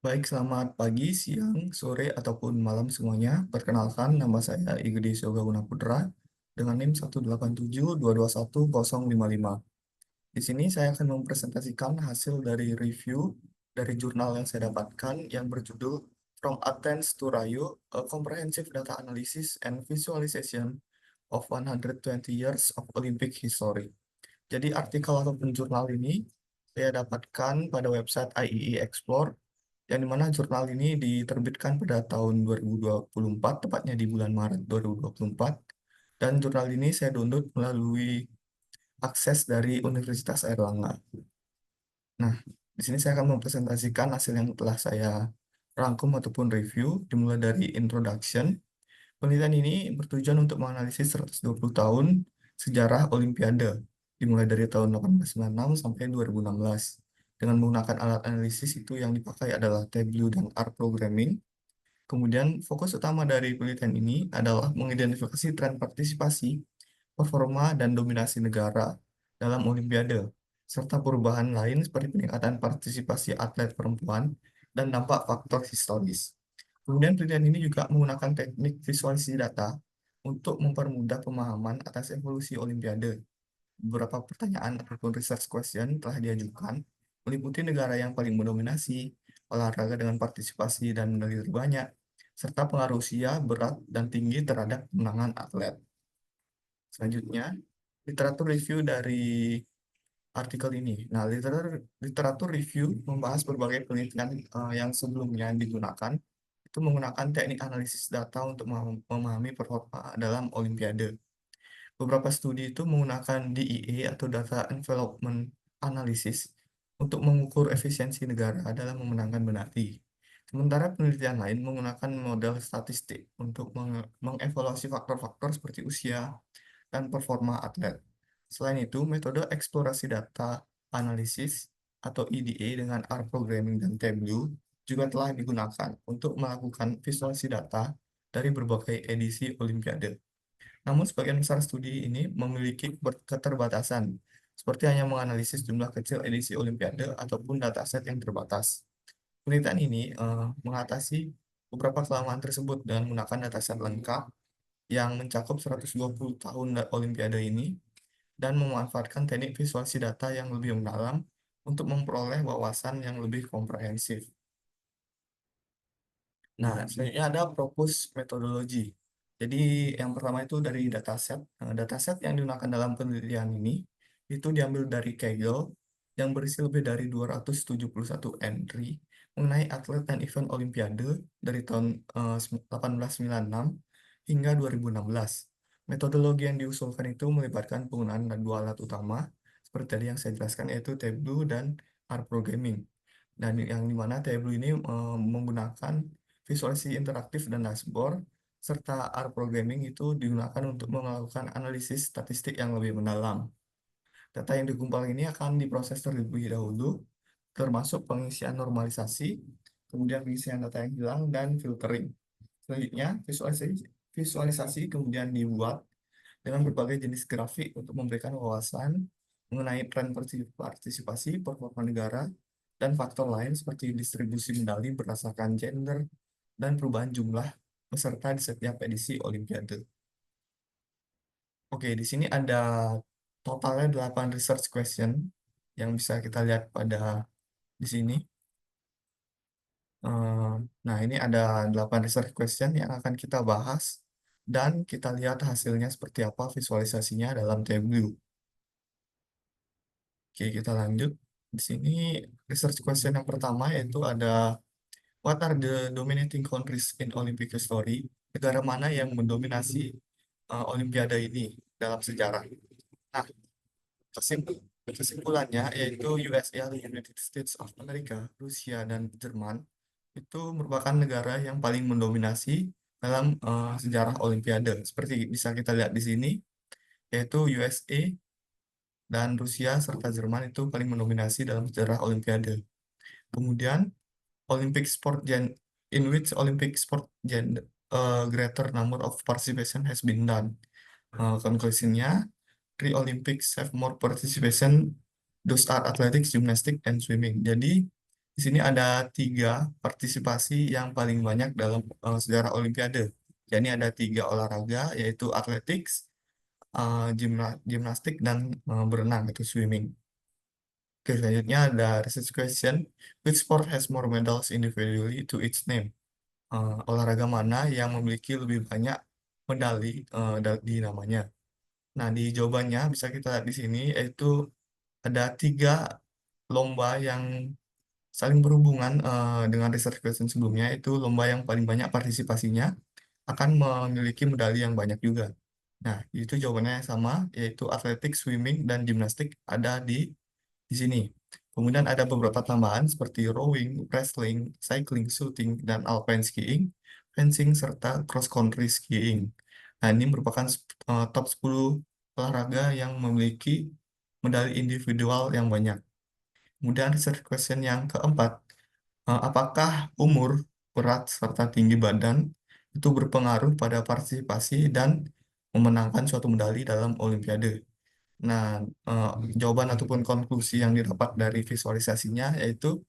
Baik, selamat pagi, siang, sore, ataupun malam semuanya. Perkenalkan, nama saya Igede Yoga Putra dengan NIM 187221055. Di sini saya akan mempresentasikan hasil dari review dari jurnal yang saya dapatkan yang berjudul From Athens to Rio, A Comprehensive Data Analysis and Visualization of 120 Years of Olympic History. Jadi artikel ataupun jurnal ini saya dapatkan pada website IEE Explore, yang dimana jurnal ini diterbitkan pada tahun 2024, tepatnya di bulan Maret 2024. Dan jurnal ini saya download melalui akses dari Universitas Airlangga. Nah, di sini saya akan mempresentasikan hasil yang telah saya rangkum ataupun review, dimulai dari introduction. Penelitian ini bertujuan untuk menganalisis 120 tahun sejarah Olimpiade, dimulai dari tahun 1896 sampai 2016. Dengan menggunakan alat analisis itu yang dipakai adalah Tableau dan R Programming. Kemudian fokus utama dari penelitian ini adalah mengidentifikasi tren partisipasi, performa, dan dominasi negara dalam Olimpiade, serta perubahan lain seperti peningkatan partisipasi atlet perempuan dan dampak faktor historis. Kemudian penelitian ini juga menggunakan teknik visualisasi data untuk mempermudah pemahaman atas evolusi Olimpiade. Beberapa pertanyaan ataupun research question telah diajukan, meliputi negara yang paling mendominasi, olahraga dengan partisipasi dan medali terbanyak, serta pengaruh usia, berat, dan tinggi terhadap kemenangan atlet. Selanjutnya, literatur review dari artikel ini. Nah, literatur review membahas berbagai penelitian yang sebelumnya digunakan, itu menggunakan teknik analisis data untuk memahami performa dalam Olimpiade. Beberapa studi itu menggunakan DEA atau Data Envelopment Analysis untuk mengukur efisiensi negara dalam memenangkan medali. Sementara penelitian lain menggunakan model statistik untuk mengevaluasi faktor-faktor seperti usia dan performa atlet. Selain itu, metode eksplorasi data analisis atau EDA dengan R programming dan Tableau juga telah digunakan untuk melakukan visualisasi data dari berbagai edisi Olimpiade. Namun, sebagian besar studi ini memiliki keterbatasan, seperti hanya menganalisis jumlah kecil edisi Olimpiade ataupun dataset yang terbatas. Penelitian ini mengatasi beberapa kelemahan tersebut dengan menggunakan dataset lengkap yang mencakup 120 tahun Olimpiade ini dan memanfaatkan teknik visualisasi data yang lebih mendalam untuk memperoleh wawasan yang lebih komprehensif. Nah, selanjutnya ada propose metodologi. Jadi yang pertama itu dari dataset. Nah, dataset yang digunakan dalam penelitian ini itu diambil dari Kaggle yang berisi lebih dari 271 entry mengenai atlet dan event Olimpiade dari tahun 1896 hingga 2016. Metodologi yang diusulkan itu melibatkan penggunaan dua alat utama seperti tadi yang saya jelaskan, yaitu Tableau dan R Programming. Dan yang dimana Tableau ini menggunakan visualisasi interaktif dan dashboard, serta R programming itu digunakan untuk melakukan analisis statistik yang lebih mendalam. Data yang dikumpul ini akan diproses terlebih dahulu, termasuk pengisian normalisasi, kemudian pengisian data yang hilang, dan filtering. Selanjutnya, visualisasi kemudian dibuat dengan berbagai jenis grafik untuk memberikan wawasan mengenai tren partisipasi, performa negara, dan faktor lain seperti distribusi medali berdasarkan gender dan perubahan jumlah peserta di setiap edisi Olimpiade. Oke, di sini ada totalnya 8 research question yang bisa kita lihat pada di sini. Eh, Nah, ini ada 8 research question yang akan kita bahas dan kita lihat hasilnya seperti apa visualisasinya dalam Tableau. Oke, kita lanjut. Di sini research question yang pertama yaitu ada what are the dominating countries in Olympic history? Negara mana yang mendominasi Olimpiade ini dalam sejarah? Nah, kesimpulannya yaitu USA, United States of America, Rusia, dan Jerman itu merupakan negara yang paling mendominasi dalam sejarah Olimpiade. Seperti bisa kita lihat di sini, yaitu USA dan Rusia serta Jerman itu paling mendominasi dalam sejarah Olimpiade. Kemudian Olympic sport gen in which Olympic sport gen greater number of participation has been done. Konklusinya, three Olympics have more participation. Those are athletics, gymnastics, and swimming. Jadi Di sini ada tiga partisipasi yang paling banyak dalam sejarah Olimpiade. Jadi ada tiga olahraga, yaitu athletics, gimnastik, dan berenang, itu swimming. Oke, selanjutnya ada research question. Which sport has more medals individually to its name? Olahraga mana yang memiliki lebih banyak medali di namanya? Nah, di jawabannya bisa kita lihat di sini, yaitu ada tiga lomba yang saling berhubungan dengan research question sebelumnya. Itu lomba yang paling banyak partisipasinya akan memiliki medali yang banyak juga. Nah, itu jawabannya yang sama, yaitu atletik, swimming, dan gimnastik ada di sini. Kemudian ada beberapa tambahan seperti rowing, wrestling, cycling, shooting, dan alpine skiing, fencing, serta cross country skiing. Nah, ini merupakan top 10 olahraga yang memiliki medali individual yang banyak. Kemudian research question yang keempat, apakah umur, berat, serta tinggi badan itu berpengaruh pada partisipasi dan memenangkan suatu medali dalam Olimpiade? Nah, eh, jawaban ataupun konklusi yang didapat dari visualisasinya yaitu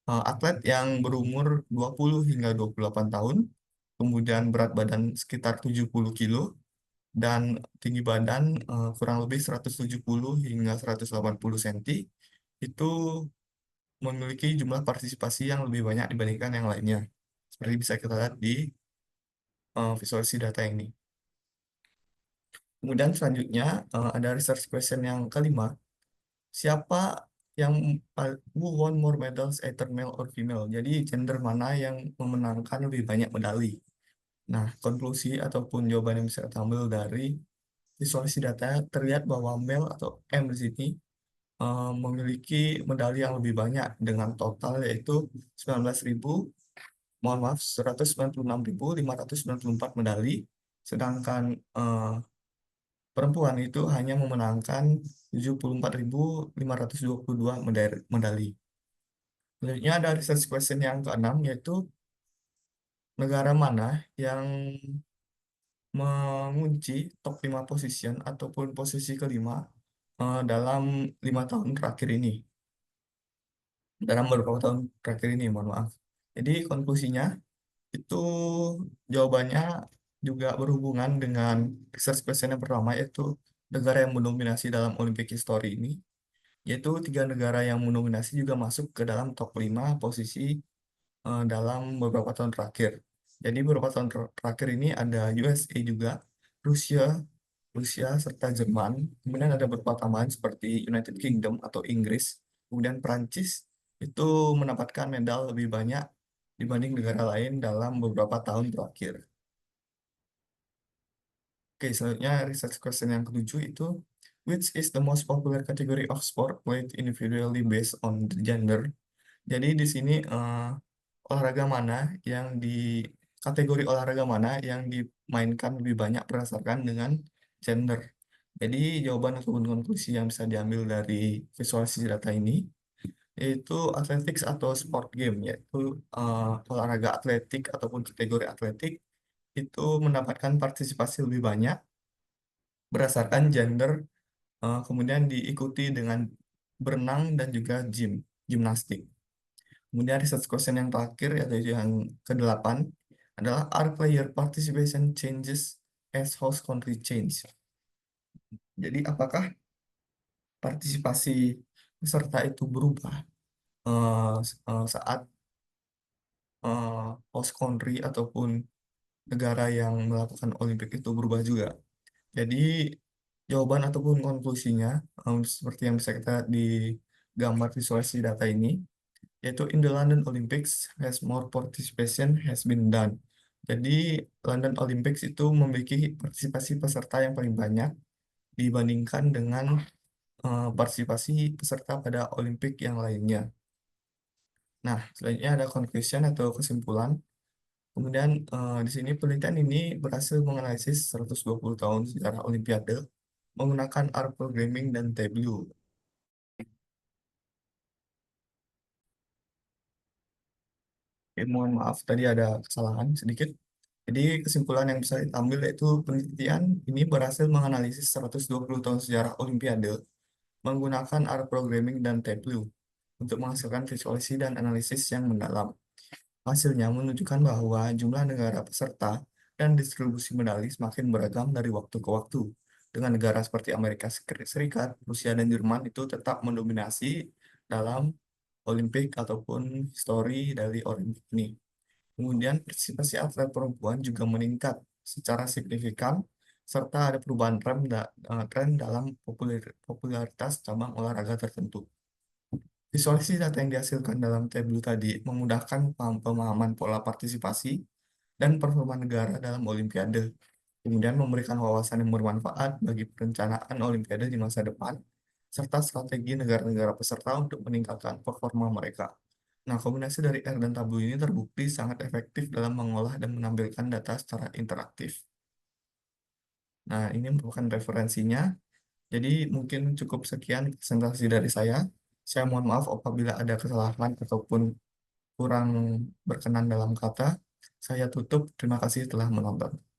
atlet yang berumur 20 hingga 28 tahun, kemudian berat badan sekitar 70 kilo, dan tinggi badan kurang lebih 170 hingga 180 cm, itu memiliki jumlah partisipasi yang lebih banyak dibandingkan yang lainnya. Seperti bisa kita lihat di visualisasi data ini. Kemudian selanjutnya ada research question yang kelima. Siapa yang who won more medals, either male or female? Jadi gender mana yang memenangkan lebih banyak medali? Nah, konklusi ataupun jawaban yang bisa kita ambil dari visualisasi data terlihat bahwa male atau M di sini memiliki medali yang lebih banyak dengan total yaitu 19.000, mohon maaf, 196.594 medali, sedangkan perempuan itu hanya memenangkan 74.522 medali. Selanjutnya ada research question yang keenam, yaitu negara mana yang mengunci top 5 position ataupun posisi kelima dalam 5 tahun terakhir ini. Dalam beberapa tahun terakhir ini, mohon maaf. Jadi konklusinya itu jawabannya juga berhubungan dengan research question yang pertama, yaitu negara yang mendominasi dalam Olympic history ini, yaitu tiga negara yang mendominasi juga masuk ke dalam top 5 posisi dalam beberapa tahun terakhir. Jadi beberapa tahun terakhir ini ada USA juga, Rusia, Rusia serta Jerman. Kemudian ada beberapa tambahan seperti United Kingdom atau Inggris. Kemudian Prancis itu mendapatkan medal lebih banyak dibanding negara lain dalam beberapa tahun terakhir. Oke, selanjutnya research question yang ketujuh itu, which is the most popular category of sport played individually based on the gender? Jadi di sini olahraga mana yang di kategori olahraga mana yang dimainkan lebih banyak berdasarkan dengan gender. Jadi jawaban ataupun konklusi yang bisa diambil dari visualisasi data ini yaitu athletics atau sport game, yaitu olahraga atletik ataupun kategori atletik itu mendapatkan partisipasi lebih banyak berdasarkan gender, kemudian diikuti dengan berenang dan juga gimnastik. Kemudian research question yang terakhir, yaitu yang kedelapan, adalah are player participation changes as host country change. Jadi apakah partisipasi peserta itu berubah saat host country ataupun negara yang melakukan Olimpik itu berubah juga. Jadi jawaban ataupun konklusinya seperti yang bisa kita lihat di gambar visualisasi data ini, yaitu in the London Olympics has more participation has been done. Jadi London Olympics itu memiliki partisipasi peserta yang paling banyak dibandingkan dengan partisipasi peserta pada Olimpik yang lainnya. Nah, selanjutnya ada conclusion atau kesimpulan. Kemudian di sini penelitian ini berhasil menganalisis 120 tahun sejarah Olimpiade menggunakan R programming dan Tableau. Oke, mohon maaf tadi ada kesalahan sedikit. Jadi kesimpulan yang bisa kita ambil yaitu penelitian ini berhasil menganalisis 120 tahun sejarah Olimpiade menggunakan R programming dan Tableau. untuk menghasilkan visualisasi dan analisis yang mendalam. Hasilnya menunjukkan bahwa jumlah negara peserta dan distribusi medali semakin beragam dari waktu ke waktu. Dengan negara seperti Amerika Serikat, Rusia, dan Jerman itu tetap mendominasi dalam Olimpik ataupun histori dari Olimpik ini. Kemudian partisipasi atlet perempuan juga meningkat secara signifikan, serta ada perubahan tren dalam popularitas cabang olahraga tertentu. Visualisasi data yang dihasilkan dalam tabel tadi memudahkan pemahaman pola partisipasi dan performa negara dalam Olimpiade, kemudian memberikan wawasan yang bermanfaat bagi perencanaan Olimpiade di masa depan, serta strategi negara-negara peserta untuk meningkatkan performa mereka. Nah, kombinasi dari R dan tabel ini terbukti sangat efektif dalam mengolah dan menampilkan data secara interaktif. Nah, ini merupakan referensinya. Jadi mungkin cukup sekian presentasi dari saya. Saya mohon maaf apabila ada kesalahan ataupun kurang berkenan dalam kata. Saya tutup. Terima kasih telah menonton.